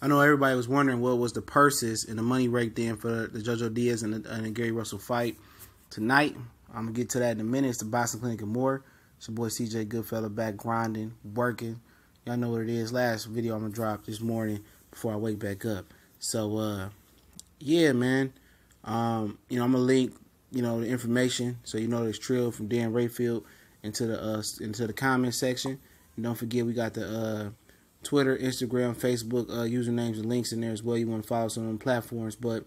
I know everybody was wondering what was the purses and the money raked in for the JoJo Diaz and the Gary Russell fight tonight. I'm going to get to that in a minute. It's the Boxing Clinic and more. It's your boy CJ Goodfella back grinding, working. Y'all know what it is. Last video I'm going to drop this morning before I wake back up. So, yeah, man. I'm going to link, the information so you know it's Trill from Dan Rayfield into the comment section. And don't forget we got the Twitter, Instagram, Facebook usernames and links in there as well. You want to follow some of them platforms. But,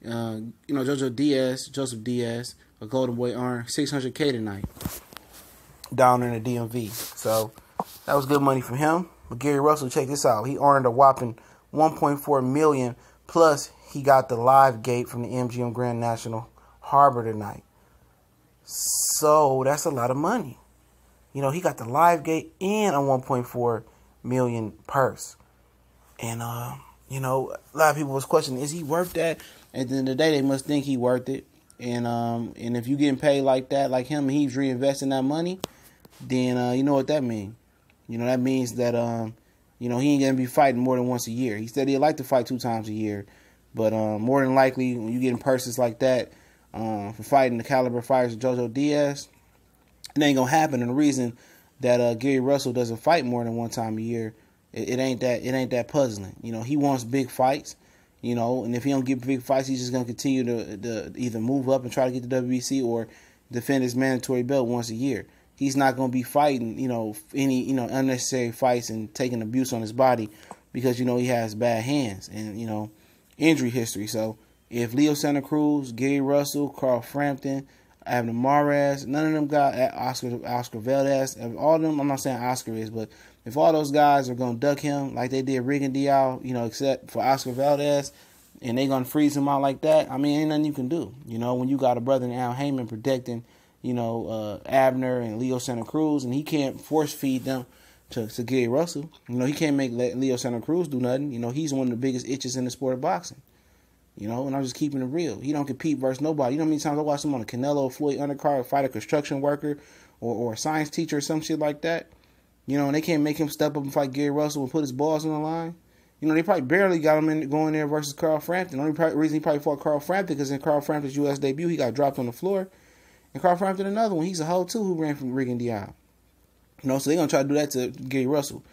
Joesph Diaz, a Golden Boy, earned $600K tonight down in the DMV. So that was good money for him. But Gary Russell, check this out. He earned a whopping $1.4 million, plus he got the live gate from the MGM Grand National Harbor tonight. So that's a lot of money. He got the live gate and a $1.4 million purse. And, a lot of people was questioning, is he worth that? At the end of the day, they must think he worth it. And if you getting paid like that, like him, and he's reinvesting that money, then you know what that means. That means that, he ain't going to be fighting more than once a year. He said he'd like to fight 2 times a year. But more than likely, when you getting purses like that for fighting the caliber fighters of JoJo Diaz, it ain't going to happen. And the reason that Gary Russell doesn't fight more than 1 time a year, it ain't that puzzling. He wants big fights. And if he don't get big fights, he's just going to continue to either move up and try to get the WBC or defend his mandatory belt once a year. He's not going to be fighting, any, unnecessary fights and taking abuse on his body because, he has bad hands and, injury history. So if Leo Santa Cruz, Gary Russell, Carl Frampton, Abner Mares, none of them guys, Oscar Valdez, all of them, I'm not saying Oscar is, but if all those guys are going to duck him like they did Rigon Diaz, except for Oscar Valdez, and they going to freeze him out like that, ain't nothing you can do. When you got a brother in Al Heyman protecting, Abner and Leo Santa Cruz, and he can't force feed them to Gary Russell. He can't make Leo Santa Cruz do nothing. He's one of the biggest itches in the sport of boxing. And I'm just keeping it real. He don't compete versus nobody. How many times I watched him on a Canelo Floyd undercard fight a construction worker or a science teacher or some shit like that. And they can't make him step up and fight Gary Russell and put his balls on the line. They probably barely got him going there versus Carl Frampton. The only reason he probably fought Carl Frampton because in Carl Frampton's U.S. debut, he got dropped on the floor. And Carl Frampton, another one. He's a hoe, too, who ran from Rigon Diaz. So they're going to try to do that to Gary Russell.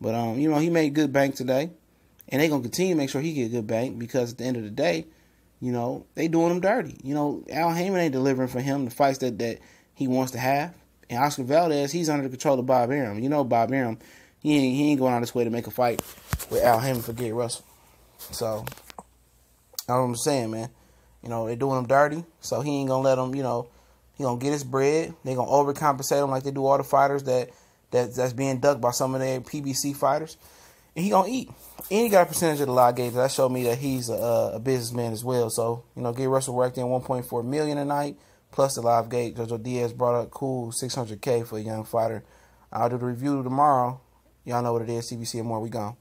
But, he made good bank today. And they're going to continue to make sure he get good bank because at the end of the day, they doing him dirty. Al Heyman ain't delivering for him the fights that he wants to have. And Oscar Valdez, he's under the control of Bob Arum. Bob Arum, he ain't going out his way to make a fight with Al Heyman for Gary Russell. So, that's what I'm saying, man. They're doing him dirty. So he ain't going to let him, he going to get his bread. They're going to overcompensate him like they do all the fighters that's being ducked by some of their PBC fighters. And he going to eat. And he got a percentage of the live gauge. That showed me that he's a businessman as well. So, Gary Russell worked in $1.4 million tonight, plus the live gate. JoJo Diaz brought a cool $600K for a young fighter. I'll do the review tomorrow. Y'all know what it is. CBC and more. We gone.